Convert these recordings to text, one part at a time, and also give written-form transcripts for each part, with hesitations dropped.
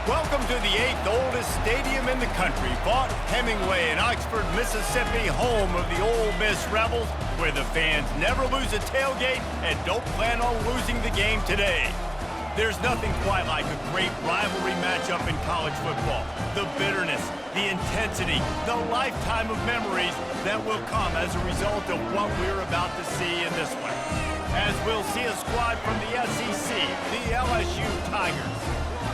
Welcome to the 8th oldest stadium in the country, Vaught Hemingway in Oxford, Mississippi, home of the Ole Miss Rebels, where the fans never lose a tailgate and don't plan on losing the game today. There's nothing quite like a great rivalry matchup in college football. The bitterness, the intensity, the lifetime of memories that will come as a result of what we're about to see in this one. As we'll see a squad from the SEC, the LSU Tigers,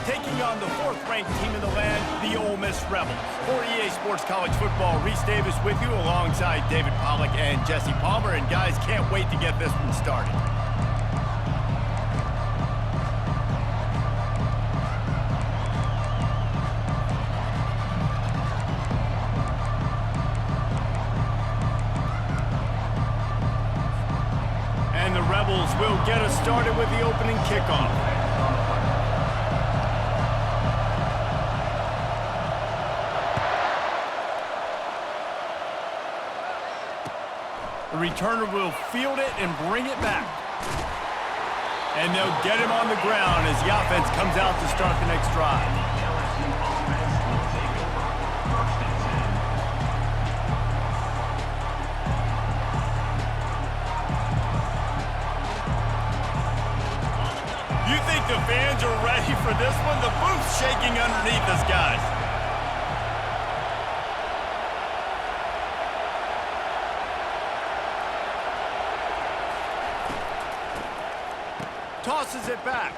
taking on the 4th-ranked team in the land, the Ole Miss Rebels. For EA Sports College Football, Reese Davis with you alongside David Pollack and Jesse Palmer. And guys, can't wait to get this one started. will get us started with the opening kickoff. The returner will field it and bring it back. And they'll get him on the ground as the offense comes out to start the next drive. You think the fans are ready for this one? The booth's shaking underneath us, guys. Tosses it back.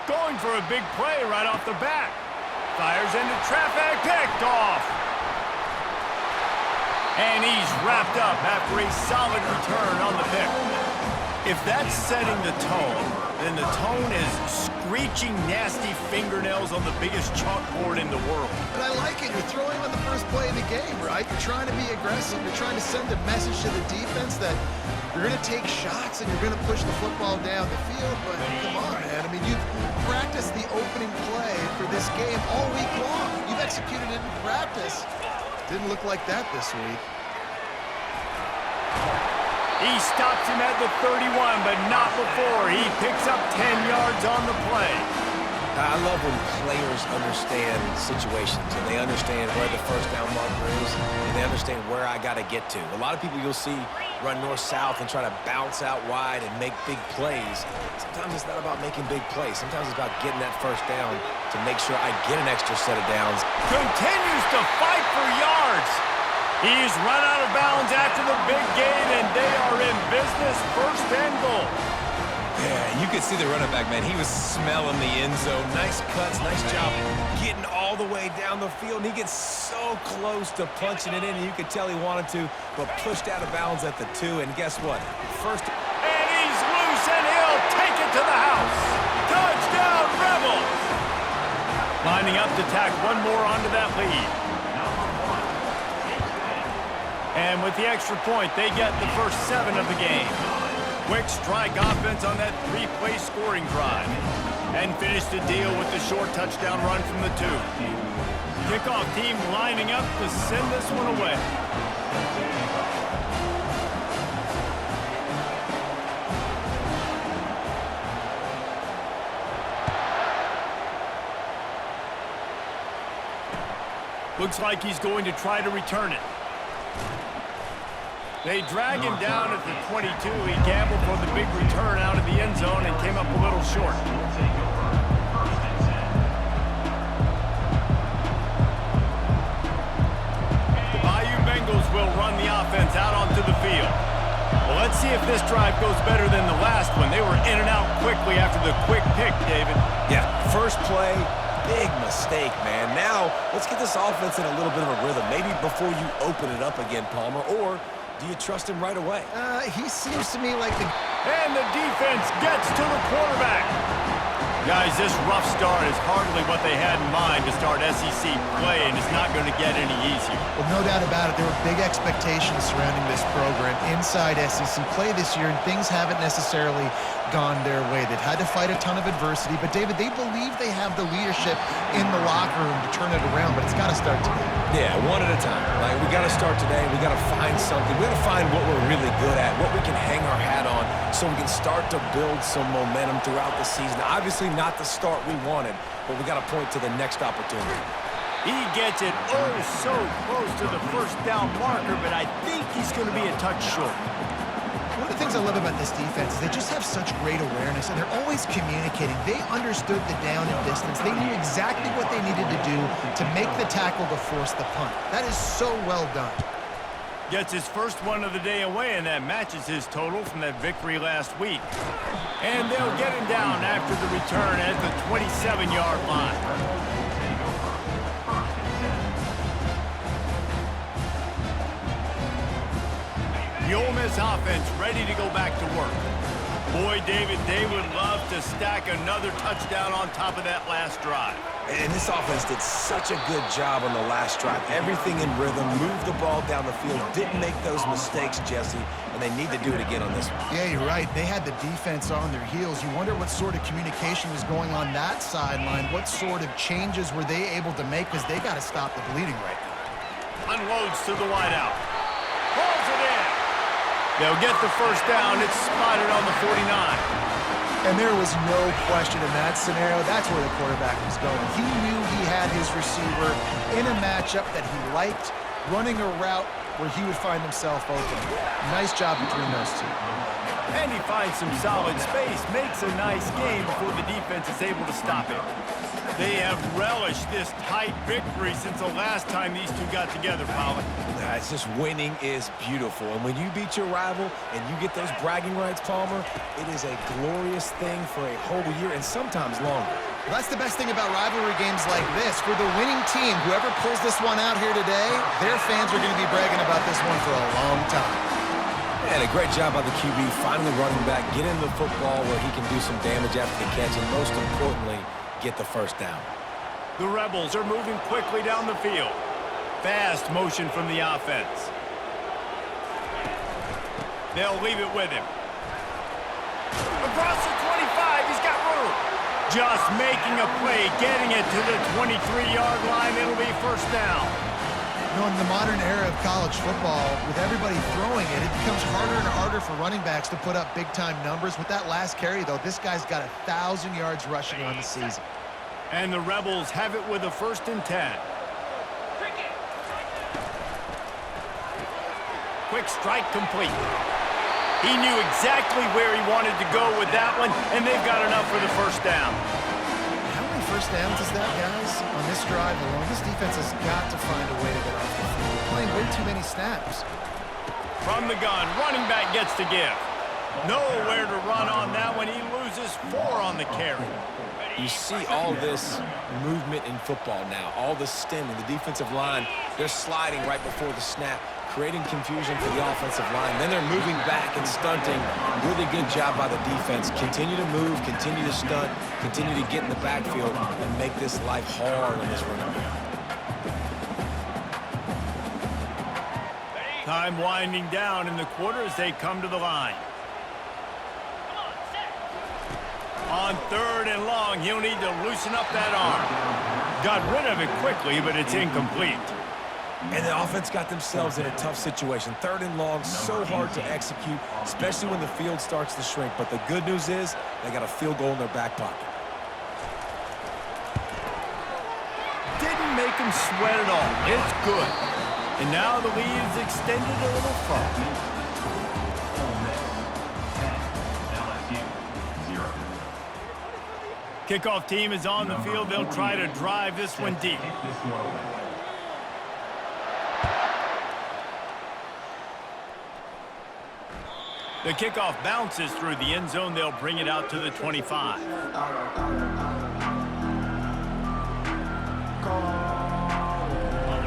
Going for a big play right off the bat. Fires into traffic. Picked off. And he's wrapped up after a solid return on the pick. If that's setting the tone, then the tone is screeching nasty fingernails on the biggest chalkboard in the world. But I like it. You're throwing on the first play of the game, right? You're trying to be aggressive. You're trying to send a message to the defense that you're going to take shots and you're going to push the football down the field. But come on, man. I mean, you've practiced the opening play for this game all week long. You've executed it in practice. Didn't look like that this week. He stops him at the 31, but not before. He picks up 10 yards on the play. I love when players understand situations and they understand where the first down marker is and they understand where I got to get to. A lot of people you'll see run north-south and try to bounce out wide and make big plays. Sometimes it's not about making big plays. Sometimes it's about getting that first down to make sure I get an extra set of downs. Continues to fight for yards. He's run out of bounds after the big gain, and they are in business, first and goal. Yeah, you could see the running back, man. He was smelling the end zone. Nice cuts, nice job getting all the way down the field. And he gets so close to punching it in, and you could tell he wanted to, but pushed out of bounds at the 2. And guess what? First. And he's loose, and he'll take it to the house. Touchdown, Rebels! Lining up to tack one more onto that lead. And with the extra point, they get the first 7 of the game. Quick strike offense on that 3-play scoring drive. And finish the deal with the short touchdown run from the 2. Kickoff team lining up to send this one away. Looks like he's going to try to return it. They drag him down at the 22. He gambled for the big return out of the end zone and came up a little short. The Bayou Bengals will run the offense out onto the field. Well, let's see if this drive goes better than the last one. They were in and out quickly after the quick pick, David. Yeah, first play, big mistake, man. Now, let's get this offense in a little bit of a rhythm. Maybe before you open it up again, Palmer, or do you trust him right away? He seems to me like the... And the defense gets to the quarterback. Guys, this rough start is hardly what they had in mind to start SEC play, and it's not going to get any easier. Well, no doubt about it. There were big expectations surrounding this program inside SEC play this year, and things haven't necessarily gone their way. They've had to fight a ton of adversity, but, David, they believe they have the leadership in the locker room to turn it around, but it's got to start today. Yeah, one at a time. Like, we got to start today. We got to find something. We got to find what we're really good at, what we can hang our hat on, so we can start to build some momentum throughout the season. Obviously, not the start we wanted, but we got to point to the next opportunity. He gets it oh so close to the first down marker, but I think he's going to be a touch short. One of the things I love about this defense is they just have such great awareness, and they're always communicating. They understood the down and distance. They knew exactly what they needed to do to make the tackle to force the punt. That is so well done. Gets his first one of the day away, and that matches his total from that victory last week. And they'll get him down after the return at the 27-yard line. The Ole Miss offense ready to go back to work. Boy, David, they would love to stack another touchdown on top of that last drive. And this offense did such a good job on the last drive. Everything in rhythm, moved the ball down the field, didn't make those mistakes, Jesse, and they need to do it again on this one. Yeah, you're right. They had the defense on their heels. You wonder what sort of communication was going on that sideline. What sort of changes were they able to make, because they got to stop the bleeding right now. Unloads to the wideout. Pulls it in. They'll get the first down. It's spotted on the 49. And there was no question in that scenario. That's where the quarterback was going. He knew he had his receiver in a matchup that he liked, running a route where he would find himself open. Nice job between those two. And he finds some solid space, makes a nice game before the defense is able to stop him. They have relished this tight victory since the last time these two got together, Pollard. It's just winning is beautiful. And when you beat your rival and you get those bragging rights, Palmer, it is a glorious thing for a whole year and sometimes longer. Well, that's the best thing about rivalry games like this. For the winning team, whoever pulls this one out here today, their fans are going to be bragging about this one for a long time. And a great job by the QB, finally running back, get into the football where he can do some damage after the catch, and most importantly, get the first down. The Rebels are moving quickly down the field. Fast motion from the offense. They'll leave it with him. Across the 25, he's got room. Just making a play, getting it to the 23-yard line. It'll be first down. You know, in the modern era of college football, with everybody throwing it, it becomes harder and harder for running backs to put up big-time numbers. With that last carry, though, this guy's got 1,000 yards rushing on the season. And the Rebels have it with a 1st and 10. Quick strike complete. He knew exactly where he wanted to go with that one, and they've got enough for the first down. How many first downs is that, guys? On this drive alone, this defense has got to find a way to get off the field. They're playing way too many snaps. From the gun, running back gets to give. Nowhere to run on that one. He loses 4 on the carry. You see all this movement in football now, all the stemming, the defensive line, they're sliding right before the snap, creating confusion for the offensive line. Then they're moving back and stunting. Really good job by the defense. Continue to move, continue to stunt, continue to get in the backfield and make this life hard on this running back. Time winding down in the quarter as they come to the line. On 3rd and long, he'll need to loosen up that arm. Got rid of it quickly, but it's incomplete. And the offense got themselves in a tough situation. 3rd and long, so hard to execute, especially when the field starts to shrink. But the good news is they got a field goal in their back pocket. Didn't make him sweat at all. It's good. And now the lead is extended a little further. Kickoff team is on the field. They'll try to drive this one deep. The kickoff bounces through the end zone. They'll bring it out to the 25.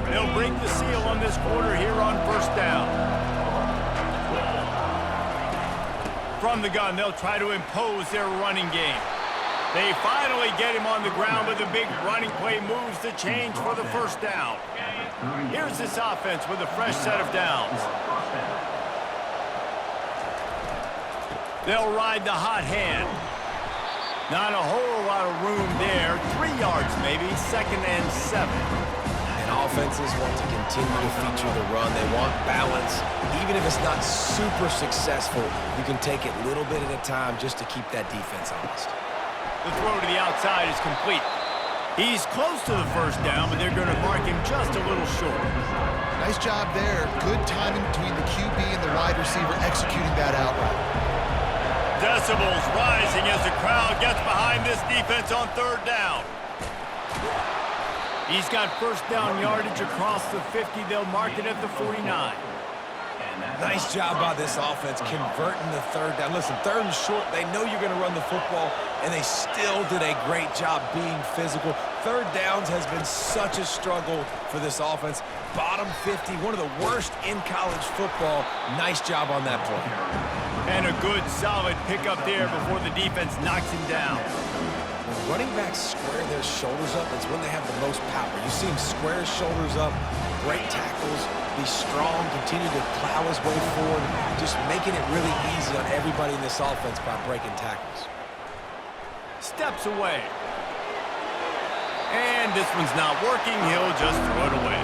They'll break the seal on this quarter here on 1st down. From the gun, they'll try to impose their running game. They finally get him on the ground with a big running play, moves the change for the first down. Here's this offense with a fresh set of downs. They'll ride the hot hand. Not a whole lot of room there. 3 yards maybe, 2nd and 7. And offenses want to continue to feature the run. They want balance. Even if it's not super successful, you can take it little bit at a time just to keep that defense honest. The throw to the outside is complete. He's close to the first down, but they're going to mark him just a little short. Nice job there. Good timing between the QB and the wide receiver executing that out route. Decibels rising as the crowd gets behind this defense on 3rd down. He's got first down yardage across the 50. They'll mark it at the 49. Nice job by this offense converting the 3rd down. Listen, 3rd and short, they know you're going to run the football, and they still did a great job being physical. 3rd downs has been such a struggle for this offense. Bottom 50, one of the worst in college football. Nice job on that play. And a good, solid pickup there before the defense knocks him down. running backs square their shoulders up, it's when they have the most power. You see him square his shoulders up, break tackles, be strong, continue to plow his way forward, just making it really easy on everybody in this offense by breaking tackles. Steps away. And this one's not working. He'll just throw it away.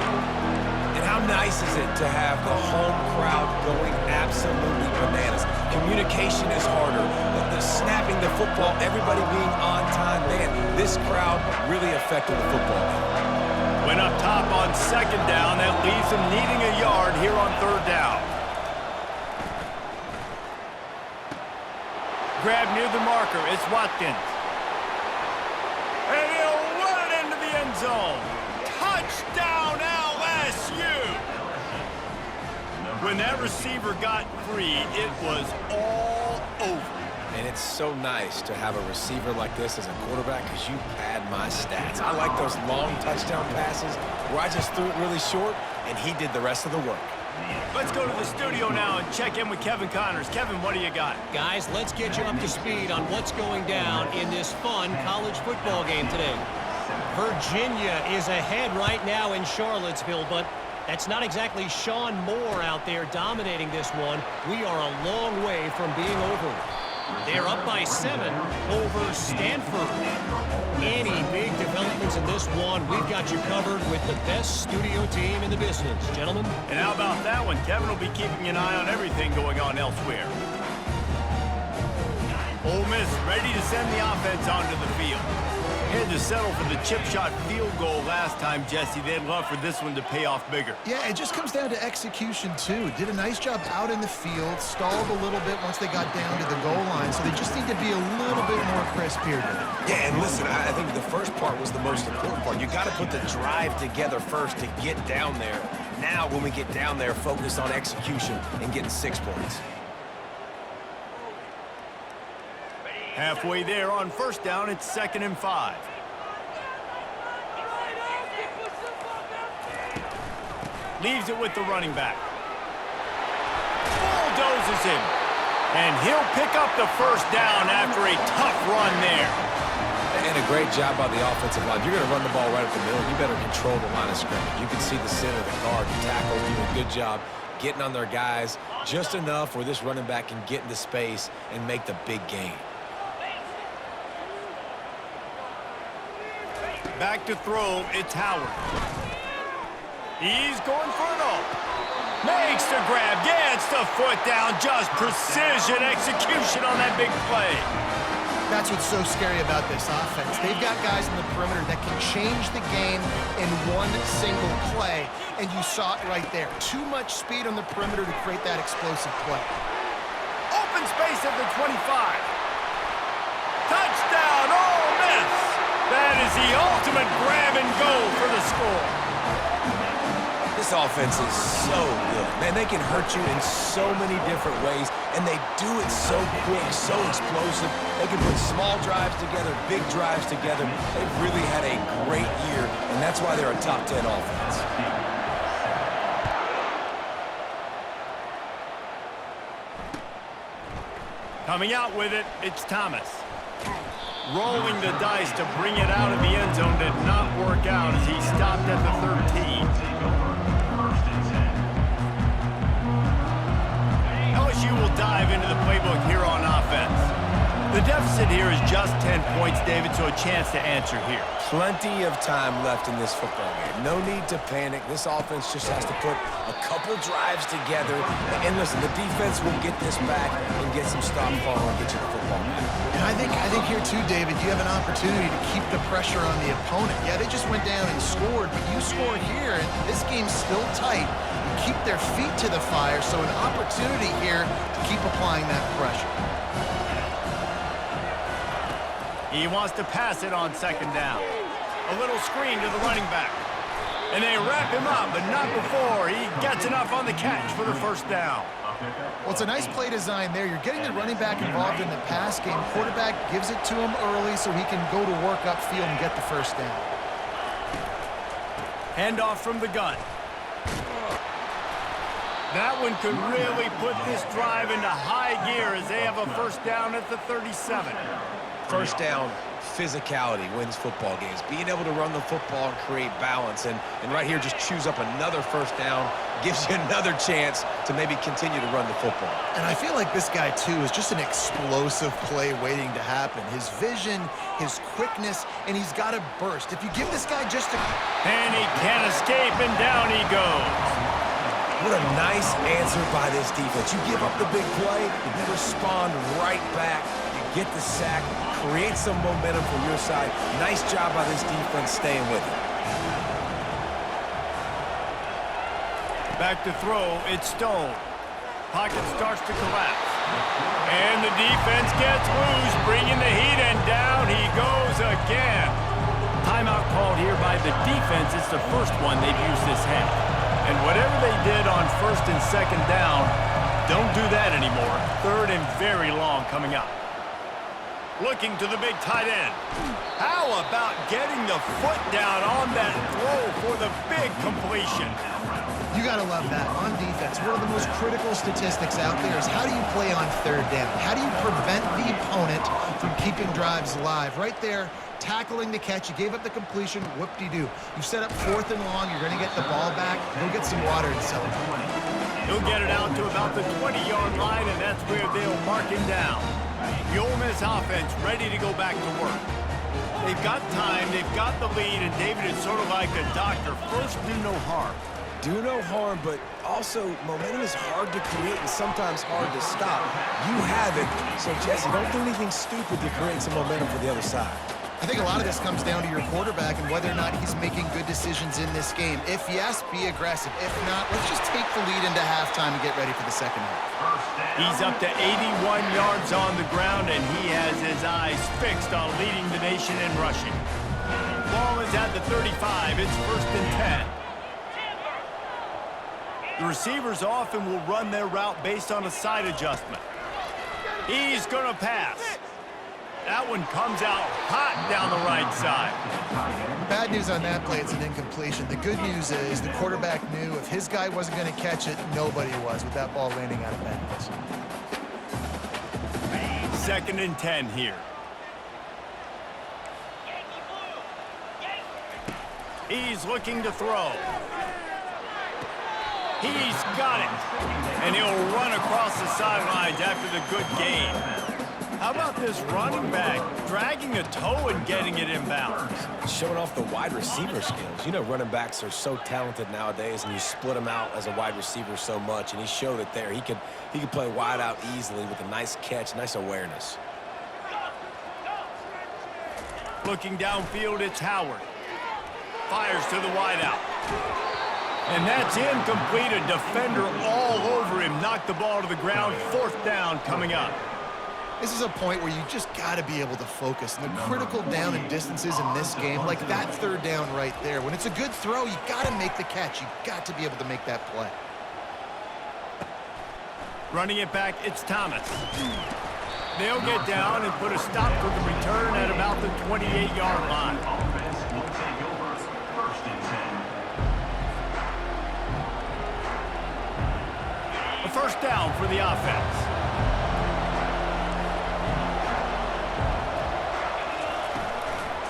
And how nice is it to have the home crowd going absolutely bananas? Communication is harder. The snapping the football, everybody being on time. Man, this crowd really affected the football game. Went up top on second down. That leaves him needing a yard here on third down. Grab near the marker. It's Watkins. And he'll run it into the end zone. Touchdown, LSU! When that receiver got free, it was all over. And it's so nice to have a receiver like this as a quarterback because you pad my stats. I like those long touchdown passes where I just threw it really short and he did the rest of the work. Let's go to the studio now and check in with Kevin Connors. Kevin, what do you got? Guys, let's get you up to speed on what's going down in this fun college football game today. Virginia is ahead right now in Charlottesville, but that's not exactly Sean Moore out there dominating this one. We are a long way from being over. They're up by 7 over Stanford. Any big developments in this one, we've got you covered with the best studio team in the business, gentlemen. And how about that one? Kevin will be keeping an eye on everything going on elsewhere. Ole Miss ready to send the offense onto the field. Had to settle for the chip shot field goal last time, Jesse. They'd love for this one to pay off bigger. Yeah, it just comes down to execution, too. Did a nice job out in the field, stalled a little bit once they got down to the goal line, so they just need to be a little bit more crisp here today. Yeah, and listen, I think the first part was the most important part. You got to put the drive together first to get down there. Now, when we get down there, focus on execution and getting 6 points. Halfway there on first down, it's 2nd and 5. Leaves it with the running back. Bulldozes him. And he'll pick up the first down after a tough run there. And a great job by the offensive line. If you're going to run the ball right up the middle, you better control the line of scrimmage. You can see the center, the guard, the tackle doing a good job getting on their guys just enough where this running back can get into space and make the big gain. Back to throw, it's Howard. He's going for it all. Makes the grab, gets the foot down, just precision execution on that big play. That's what's so scary about this offense. They've got guys in the perimeter that can change the game in one single play, and you saw it right there. Too much speed on the perimeter to create that explosive play. Open space at the 25. Touchdown, Ole Miss. That is the ultimate grab and go for the score. This offense is so good. Man, they can hurt you in so many different ways, and they do it so quick, so explosive. They can put small drives together, big drives together. They've really had a great year, and that's why they're a top 10 offense. Coming out with it, it's Thomas. Rolling the dice to bring it out of the end zone did not work out as he stopped at the 13. LSU will dive into the playbook here on offense. The deficit here is just 10 points, David, so a chance to answer here. Plenty of time left in this football game. No need to panic. This offense just has to put a couple drives together. And listen, the defense will get this back and get some stop following and get you the football back. And I think here too, David, you have an opportunity to keep the pressure on the opponent. Yeah, they just went down and scored, but you score here, and this game's still tight. You keep their feet to the fire, so an opportunity here to keep applying that pressure. He wants to pass it on second down. A little screen to the running back. And they wrap him up, but not before he gets enough on the catch for the first down. Well, it's a nice play design there. You're getting the running back involved in the pass game. Quarterback gives it to him early so he can go to work upfield and get the first down. Handoff from the gun. That one could really put this drive into high gear as they have a first down at the 37. First down physicality wins football games. Being able to run the football and create balance. And right here, just choose up another first down, gives you another chance to maybe continue to run the football. And I feel like this guy, too, is just an explosive play waiting to happen. His vision, his quickness, and he's got to burst. If you give this guy just a... And he can't escape, and down he goes. What a nice answer by this defense. You give up the big play, you respond right back, you get the sack, create some momentum for your side. Nice job by this defense staying with it. Back to throw, it's Stone. Pocket starts to collapse. And the defense gets loose, bringing the heat, and down he goes again. Timeout called here by the defense. It's the first one they've used this half. And whatever they did on first and second down, don't do that anymore. Third and very long coming up. Looking to the big tight end. How about getting the foot down on that throw for the big completion? You got to love that. On defense, one of the most critical statistics out there is how do you play on third down? How do you prevent the opponent from keeping drives alive? Right there, tackling the catch. You gave up the completion. Whoop-de-doo. You set up fourth and long. You're going to get the ball back. Go get some water and celebrate. He'll get it out to about the 20-yard line, and that's where they'll mark him down. The Ole Miss offense ready to go back to work. They've got time. They've got the lead, and David is sort of like a doctor. First, do no harm. Do no harm, but also momentum is hard to create and sometimes hard to stop. You have it, so Jesse, don't do anything stupid to create some momentum for the other side. I think a lot of this comes down to your quarterback and whether or not he's making good decisions in this game. If yes, be aggressive. If not, let's just take the lead into halftime and get ready for the second half. He's up to 81 yards on the ground, and he has his eyes fixed on leading the nation in rushing. Ball is at the 35. It's first and 10. The receivers often will run their route based on a side adjustment. He's going to pass. That one comes out hot down the right side. Bad news on that play, it's an incompletion. The good news is the quarterback knew if his guy wasn't going to catch it, nobody was with that ball landing out of bounds. Second and 10 here. He's looking to throw. He's got it. And he'll run across the sidelines after the good gain. How about this running back dragging a toe and getting it inbounds? Showing off the wide receiver skills. You know running backs are so talented nowadays, and you split them out as a wide receiver so much, and he showed it there. He could play wide out easily with a nice catch, nice awareness. Looking downfield, it's Howard. Fires to the wide out. And that's incomplete. A defender all over him. Knocked the ball to the ground. Fourth down coming up. This is a point where you just got to be able to focus. And the critical down and distances in this game, like that third down right there, when it's a good throw, you got to make the catch. You got to be able to make that play. Running it back, it's Thomas. They'll get down and put a stop to the return at about the 28-yard line. A first down for the offense.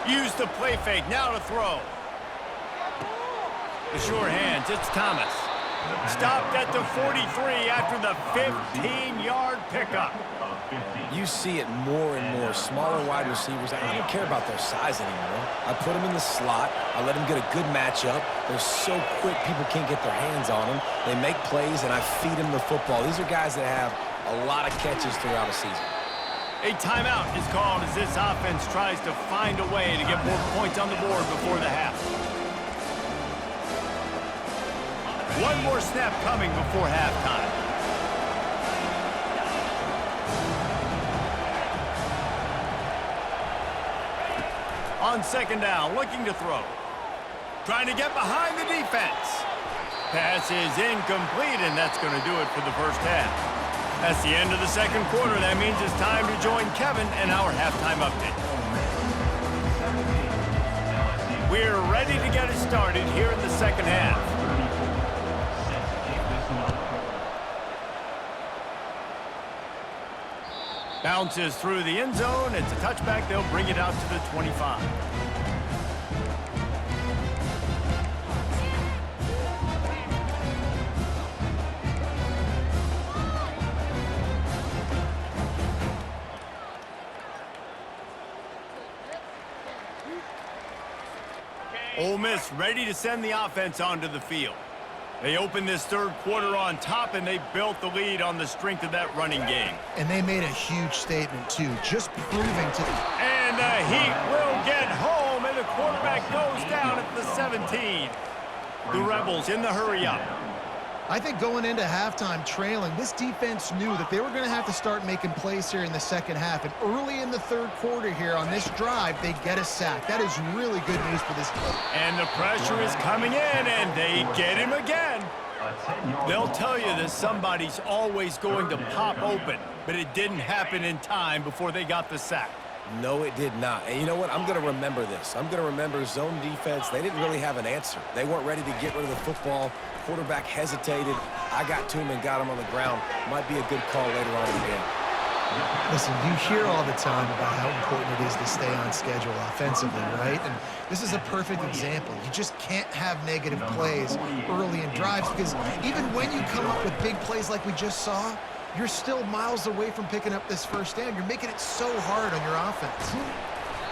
Use the play fake, now to throw. The sure hands, it's Thomas. Stopped at the 43 after the 15-yard pickup. You see it more and more. Smaller wide receivers, I don't care about their size anymore. I put them in the slot. I let them get a good matchup. They're so quick, people can't get their hands on them. They make plays, and I feed them the football. These are guys that have a lot of catches throughout a season. A timeout is called as this offense tries to find a way to get more points on the board before the half. One more snap coming before halftime. On second down, looking to throw. Trying to get behind the defense. Pass is incomplete, and that's going to do it for the first half. That's the end of the second quarter. That means it's time to join Kevin and our halftime update. We're ready to get it started here in the second half. Bounces through the end zone. It's a touchback. They'll bring it out to the 25. Ole Miss ready to send the offense onto the field. They opened this third quarter on top, and they built the lead on the strength of that running game. And they made a huge statement, too, just proving to... And the Heat will get home, and the quarterback goes down at the 17. The Rebels in the hurry-up. I think going into halftime trailing, this defense knew that they were going to have to start making plays here in the second half. And early in the third quarter here on this drive, they get a sack. That is really good news for this team. And the pressure is coming in, and they get him again. They'll tell you that somebody's always going to pop open, but it didn't happen in time before they got the sack. No, it did not. And you know what? I'm going to remember this. I'm going to remember zone defense. They didn't really have an answer. They weren't ready to get rid of the football. Quarterback hesitated. I got to him and got him on the ground. Might be a good call later on in the game. Listen, you hear all the time about how important it is to stay on schedule offensively, right? And this is a perfect example. You just can't have negative plays early in drives because even when you come up with big plays like we just saw, you're still miles away from picking up this first down. You're making it so hard on your offense.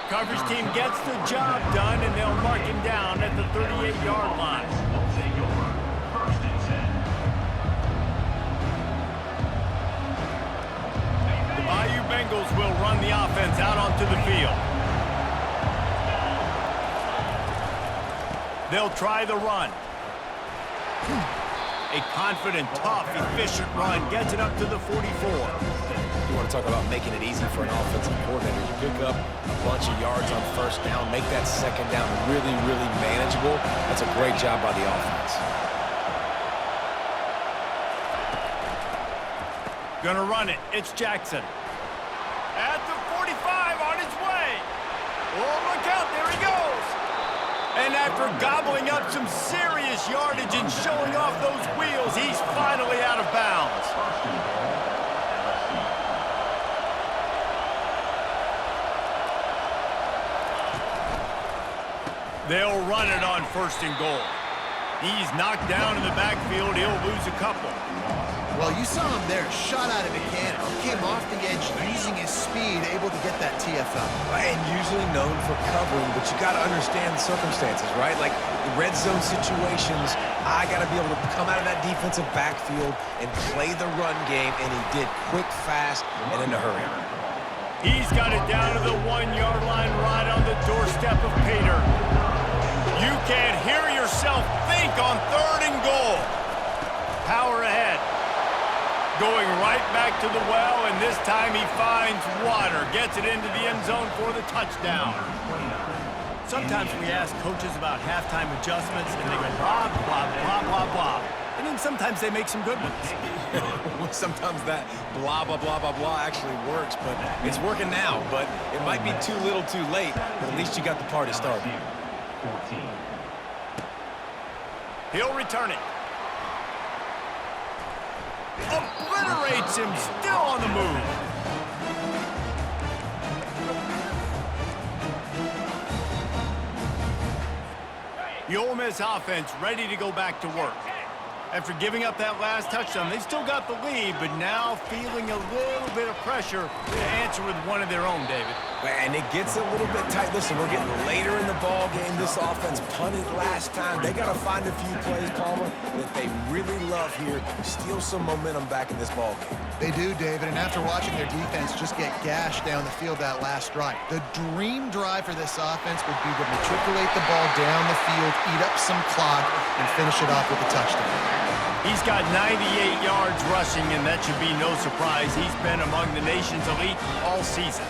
Coverage team gets the job done, and they'll mark him down at the 38-yard line. The Bayou Bengals will run the offense out onto the field. They'll try the run. A confident, tough, efficient run gets it up to the 44. You want to talk about making it easy for an offensive coordinator. You pick up a bunch of yards on first down, make that second down really, really manageable. That's a great job by the offense. Gonna run it. It's Jackson. At the 45 on his way. Oh, look out. There he goes. And after gobbling up some serious yardage and showing off those wheels, he's finally out of bounds. They'll run it on first and goal. He's knocked down in the backfield. He'll lose a couple. Well, you saw him there, shot out of a cannon. He came off the edge using his speed, able to get that TFL. And usually known for covering, but you got to understand the circumstances, right? Like the red zone situations, I got to be able to come out of that defensive backfield and play the run game, and he did quick, fast, and in a hurry. He's got it down to the 1-yard line right on the doorstep of Pater. You can't hear yourself think on third and goal. Power ahead. Going right back to the well, and this time he finds water. Gets it into the end zone for the touchdown. Sometimes we ask coaches about halftime adjustments, and they go blah, blah, blah, blah, blah. And then sometimes they make some good ones. Sometimes that blah, blah, blah, blah, blah actually works, but it's working now. But it might be too little too late, but at least you got the party started. He'll return it. Obliterates him, still on the move. The Ole Miss offense ready to go back to work. After giving up that last touchdown, they've still got the lead, but now feeling a little bit of pressure to answer with one of their own, David. And it gets a little bit tight. Listen, we're getting later in the ball game. This offense punted last time. They got to find a few plays, Palmer, that they really love here. Steal some momentum back in this ball game. They do, David, and after watching their defense just get gashed down the field that last drive, the dream drive for this offense would be to matriculate the ball down the field, eat up some clock, and finish it off with a touchdown. He's got 98 yards rushing, and that should be no surprise. He's been among the nation's elite all season.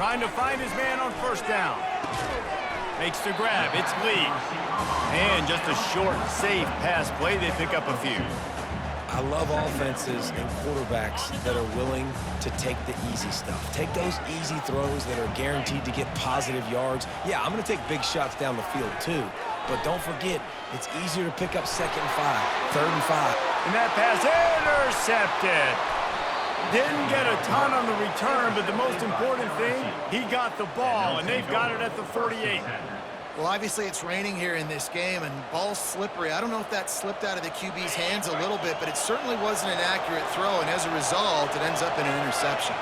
Trying to find his man on first down. Makes the grab. It's Lee. And just a short, safe pass play. They pick up a few. I love offenses and quarterbacks that are willing to take the easy stuff. Take those easy throws that are guaranteed to get positive yards. Yeah, I'm going to take big shots down the field too. But don't forget, it's easier to pick up 2nd and 5, 3rd and 5. And that pass intercepted. Didn't get a ton on the return, but the most important thing, he got the ball, and they've got it at the 48. Well, obviously it's raining here in this game, and ball's slippery. I don't know if that slipped out of the QB's hands a little bit, but it certainly wasn't an accurate throw, and as a result, it ends up in an interception.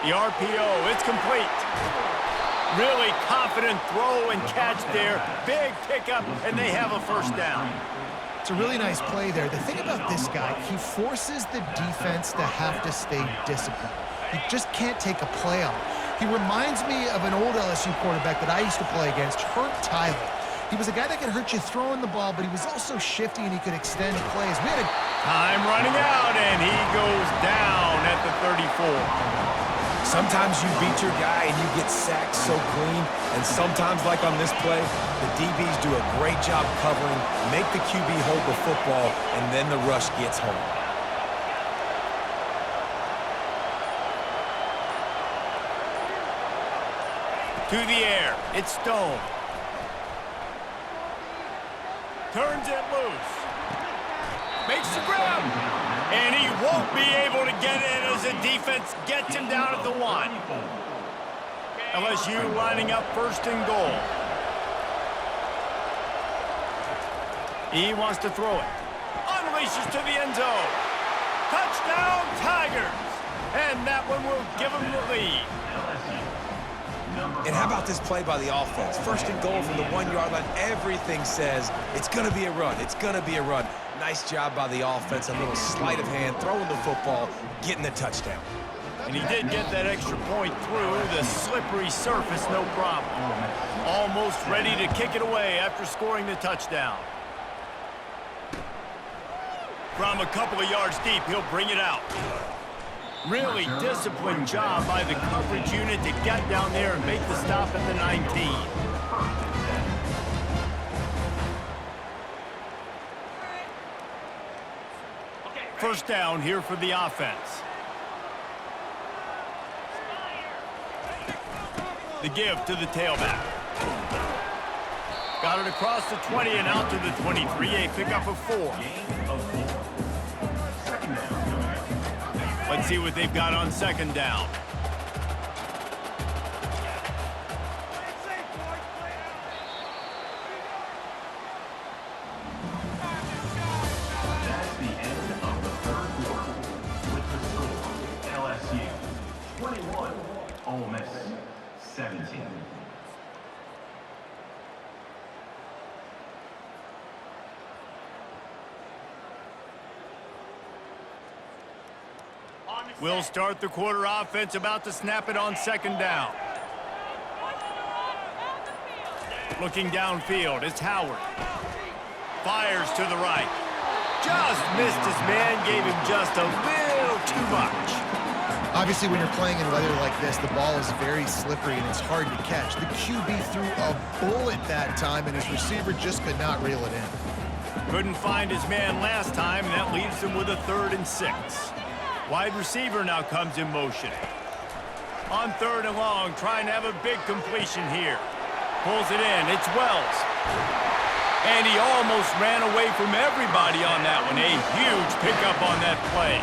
The RPO, it's complete. Really confident throw and catch there. Big pickup, and they have a first down. It's a really nice play there. The thing about this guy, he forces the defense to have to stay disciplined. He just can't take a play on. He reminds me of an old LSU quarterback that I used to play against, Herb Tyler. He was a guy that could hurt you throwing the ball, but he was also shifty and he could extend plays. We had a time running out, and he goes down at the 34. Sometimes you beat your guy and you get sacked so clean, and sometimes, like on this play, the DBs do a great job covering, make the QB hold the football, and then the rush gets home. To the air, it's Stone. Turns it loose. Makes the grab. And he won't be able to get it as the defense gets him down at the 1. LSU lining up first and goal. He wants to throw it. Unleashes to the end zone. Touchdown, Tigers. And that one will give him the lead. And how about this play by the offense? First and goal from the 1-yard line. Everything says it's going to be a run. It's going to be a run. Nice job by the offense. A little sleight of hand, throwing the football, getting the touchdown. And he did get that extra point through the slippery surface, no problem. Almost ready to kick it away after scoring the touchdown. From a couple of yards deep, he'll bring it out. Really disciplined job by the coverage unit to get down there and make the stop at the 19. First down here for the offense. The give to the tailback. Got it across the 20 and out to the 23. A pickup of 4. Let's see what they've got on second down. That's the end of the third quarter with the score LSU 21, Ole Miss 17. We'll start the quarter offense, about to snap it on second down. Looking downfield, it's Howard. Fires to the right. Just missed his man, gave him just a little too much. Obviously, when you're playing in weather like this, the ball is very slippery and it's hard to catch. The QB threw a bullet that time, and his receiver just could not reel it in. Couldn't find his man last time, and that leaves him with a 3rd and 6. Wide receiver now comes in motion. On 3rd and long, trying to have a big completion here. Pulls it in, it's Wells. And he almost ran away from everybody on that one. A huge pickup on that play.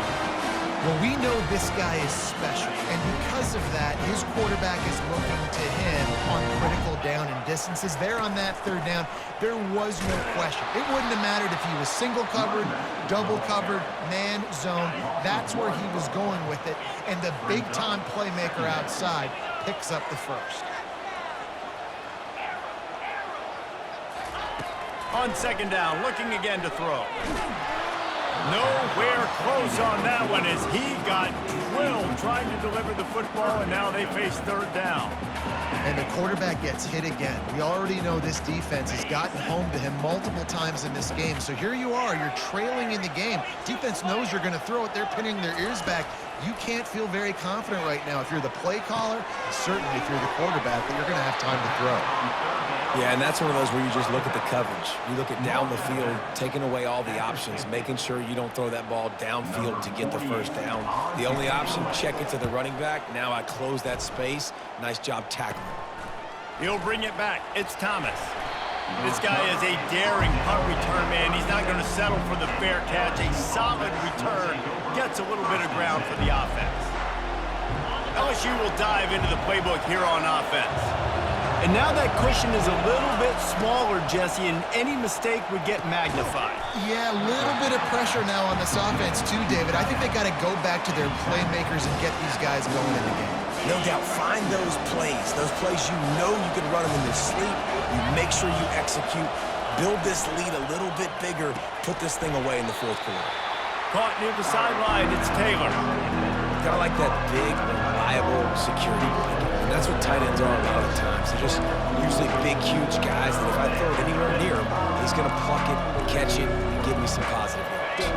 Well, we know this guy is special, and because of that, his quarterback is looking to him on critical down and distances. There on that 3rd down, there was no question. It wouldn't have mattered if he was single covered, double covered, man, zone. That's where he was going with it, and the big-time playmaker outside picks up the first. On second down, looking again to throw. Nowhere close on that one as he got drilled trying to deliver the football, and now they face 3rd down. And the quarterback gets hit again. We already know this defense has gotten home to him multiple times in this game. So here you are, you're trailing in the game. Defense knows you're going to throw it. They're pinning their ears back. You can't feel very confident right now if you're the play caller, certainly if you're the quarterback, that you're going to have time to throw. Yeah, and that's one of those where you just look at the coverage. You look at down the field, taking away all the options, making sure you don't throw that ball downfield to get the first down. The only option, check it to the running back. Now I close that space. Nice job tackling. He'll bring it back. It's Thomas. This guy is a daring punt return man. He's not going to settle for the fair catch. A solid return gets a little bit of ground for the offense. LSU will dive into the playbook here on offense. And now that cushion is a little bit smaller, Jesse, and any mistake would get magnified. Yeah, a little bit of pressure now on this offense too, David. I think they got to go back to their playmakers and get these guys going in the game. No doubt, find those plays you know you can run them in your sleep. You make sure you execute, build this lead a little bit bigger, put this thing away in the fourth quarter. Caught near the sideline, it's Taylor. Kind of like that big, reliable security blanket. And that's what tight ends are a lot of times. They're just usually big, huge guys that if I throw it anywhere near him, he's going to pluck it, catch it, and give me some positive yards.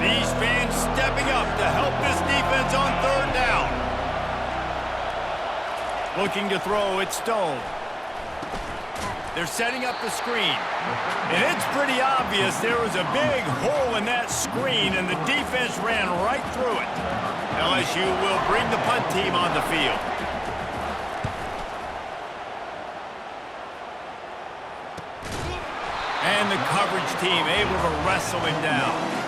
These fans stepping up to help this defense on third down. Looking to throw, it's Stone. They're setting up the screen. And it's pretty obvious there was a big hole in that screen, and the defense ran right through it. LSU will bring the punt team on the field. And the coverage team able to wrestle him down.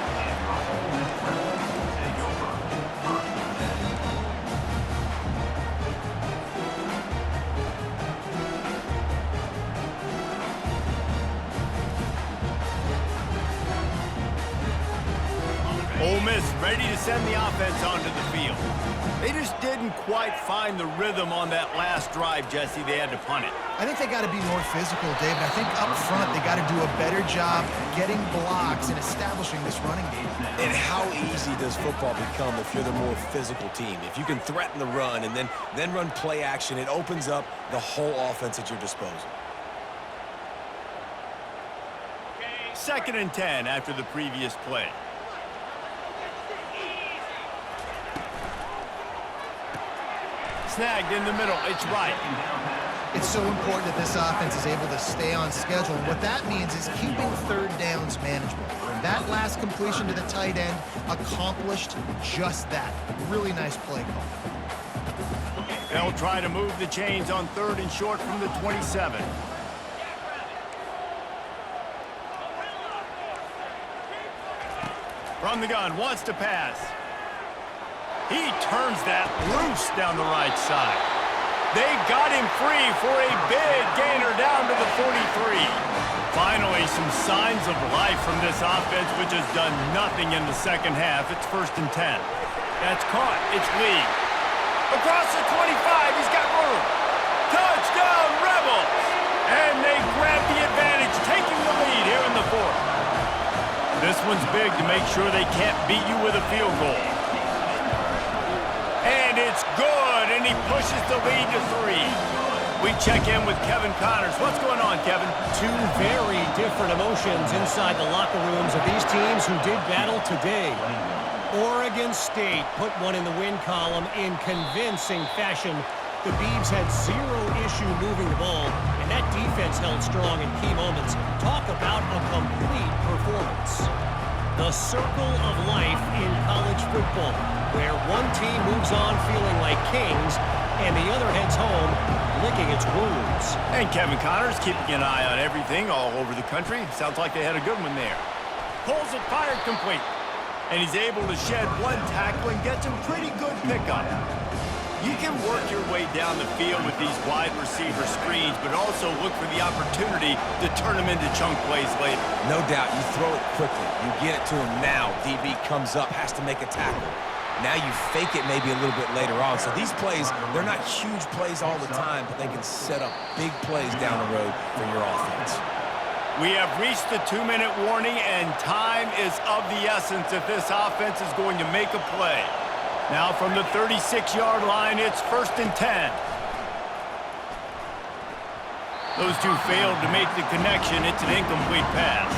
Ole Miss ready to send the offense onto the field. They just didn't quite find the rhythm on that last drive, Jesse. They had to punt it. I think they got to be more physical, David. I think up front they got to do a better job getting blocks and establishing this running game. And how easy does football become if you're the more physical team? If you can threaten the run and then run play action, it opens up the whole offense at your disposal. 2nd and 10 after the previous play. Snagged in the middle. It's right. It's so important that this offense is able to stay on schedule. And what that means is keeping third downs manageable. And that last completion to the tight end accomplished just that. Really nice play call. They'll try to move the chains on 3rd and short from the 27. From the gun, wants to pass. He turns that loose down the right side. They got him free for a big gainer down to the 43. Finally, some signs of life from this offense, which has done nothing in the second half. It's 1st and 10. That's caught. It's Lee. Across the 25, he's got room. Touchdown, Rebels! And they grab the advantage, taking the lead here in the 4th. This one's big to make sure they can't beat you with a field goal. And it's good, and he pushes the lead to 3. We check in with Kevin Connors. What's going on, Kevin? Two very different emotions inside the locker rooms of these teams who did battle today. Oregon State put one in the win column in convincing fashion. The Beavs had zero issue moving the ball, and that defense held strong in key moments. Talk about a complete performance. The circle of life in college football, where one team moves on feeling like kings, and the other heads home licking its wounds. And Kevin Connors keeping an eye on everything all over the country. Sounds like they had a good one there. Pulls it, fired complete. And he's able to shed one tackle and get some pretty good pickup. You can work your way down the field with these wide receiver screens, but also look for the opportunity to turn them into chunk plays later. No doubt, you throw it quickly. You get it to him now. DB comes up, has to make a tackle. Now you fake it maybe a little bit later on. So these plays, they're not huge plays all the time, but they can set up big plays down the road for your offense. We have reached the 2-minute warning, and time is of the essence if this offense is going to make a play. Now from the 36-yard line, it's 1st and 10. Those two failed to make the connection. It's an incomplete pass.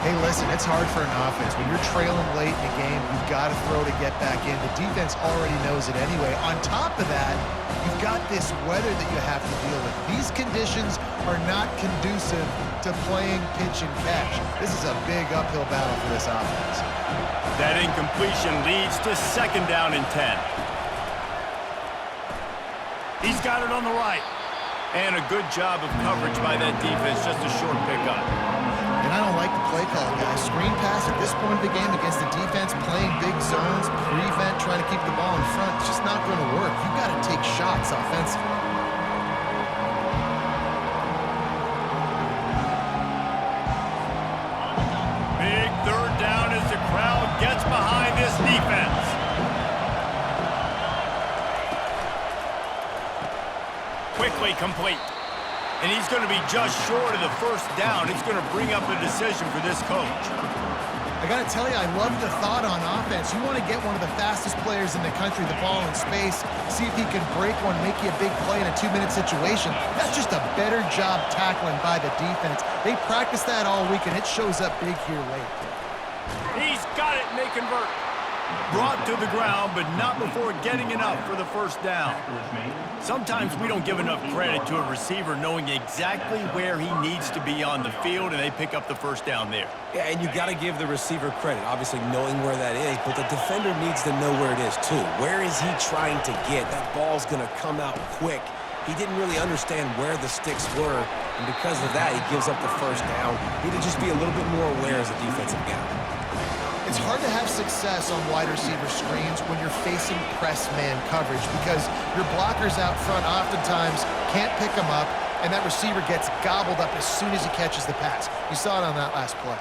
Hey, listen, it's hard for an offense. When you're trailing late in the game, you've got to throw to get back in. The defense already knows it anyway. On top of that, you've got this weather that you have to deal with. These conditions are not conducive to playing pitch and catch. This is a big uphill battle for this offense. That incompletion leads to 2nd down and 10. He's got it on the right. And a good job of coverage by that defense, just a short pickup. And I don't like the play call, guys. Screen pass at this point of the game against the defense, playing big zones, prevent, trying to keep the ball in front. It's just not going to work. You've got to take shots offensively. Big 3rd down as the crowd gets behind this defense. Quickly complete. And he's going to be just short of the 1st down. It's going to bring up a decision for this coach. I got to tell you, I love the thought on offense. You want to get one of the fastest players in the country the ball in space, see if he can break one, make you a big play in a 2-minute situation. That's just a better job tackling by the defense. They practice that all week, and it shows up big here late. He's got it, and they convert. Brought to the ground, but not before getting enough for the 1st down. Sometimes we don't give enough credit to a receiver knowing exactly where he needs to be on the field, and they pick up the 1st down there. Yeah, and you got to give the receiver credit, obviously knowing where that is, but the defender needs to know where it is too. Where is he trying to get? That ball's going to come out quick. He didn't really understand where the sticks were, and because of that, he gives up the 1st down. He needed to just be a little bit more aware as a defensive guy. It's hard to have success on wide receiver screens when you're facing press man coverage because your blockers out front oftentimes can't pick them up, and that receiver gets gobbled up as soon as he catches the pass. You saw it on that last play.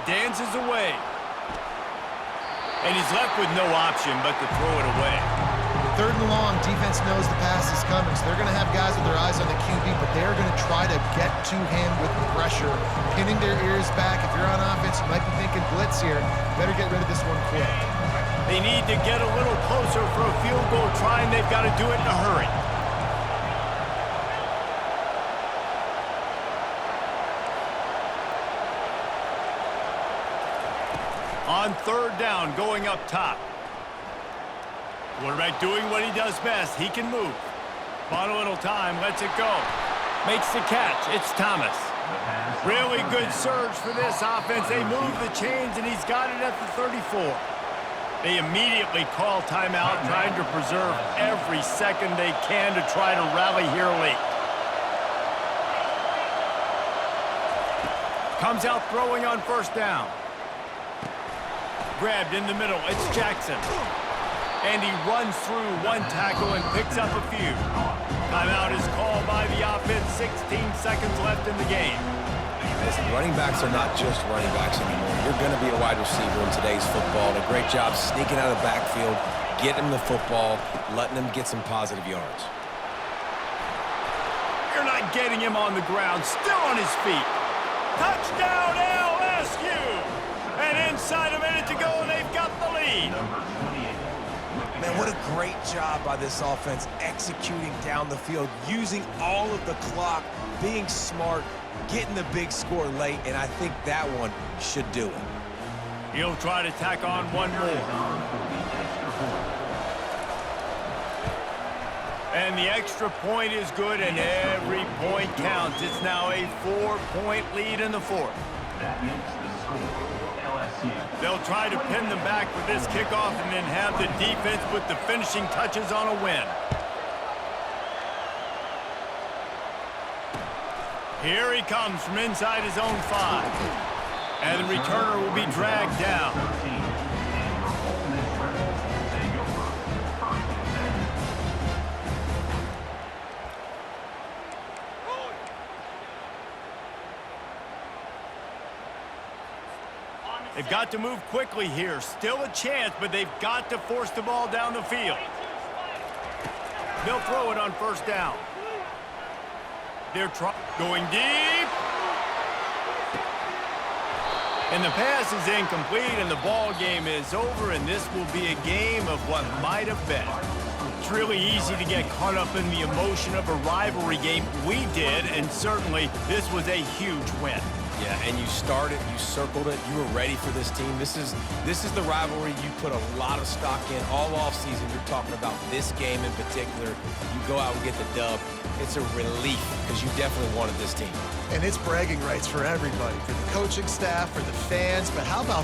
Dances away. And he's left with no option but to throw it away. 3rd and long, defense knows the pass is coming, so they're going to have guys with their eyes on the QB, but they're going to try to get to him with pressure, pinning their ears back. If you're on offense, you might be thinking blitz here. Better get rid of this one quick. They need to get a little closer for a field goal try, and they've got to do it in a hurry. On 3rd down, going up top. Quarterback doing what he does best. He can move. Bought a little time, lets it go. Makes the catch. It's Thomas. Really good surge for this offense. They move the chains, and he's got it at the 34. They immediately call timeout, trying to preserve every second they can to try to rally here late. Comes out throwing on 1st down. Grabbed in the middle. It's Jackson. And he runs through one tackle and picks up a few. Timeout is called by the offense. 16 seconds left in the game. Listen, running backs are not just running backs anymore. You're going to be a wide receiver in today's football. And a great job sneaking out of the backfield, getting him the football, letting him get some positive yards. You're not getting him on the ground. Still on his feet. Touchdown LSU! And inside a minute to go, and they've got the lead. Man, what a great job by this offense executing down the field, using all of the clock, being smart, getting the big score late, and I think that one should do it. He'll try to tack on one more. And the extra point is good, and every point counts. It's now a 4-point lead in the 4th. That makes the score LSU. They'll try to pin them back with this kickoff and then have the defense put the finishing touches on a win. Here he comes from inside his own 5. And the returner will be dragged down. 13, and your Ole Miss Rebels will take over 1st and 10. They've got to move quickly here. Still a chance, but they've got to force the ball down the field. They'll throw it on 1st down. They're going deep. And the pass is incomplete, and the ball game is over, and this will be a game of what might have been. It's really easy to get caught up in the emotion of a rivalry game. We did, and certainly this was a huge win. Yeah, and you started, you circled it, you were ready for this team. This is the rivalry you put a lot of stock in all offseason. You're talking about this game in particular. You go out and get the dub. It's a relief because you definitely wanted this team. And it's bragging rights for everybody, for the coaching staff, for the fans, but how about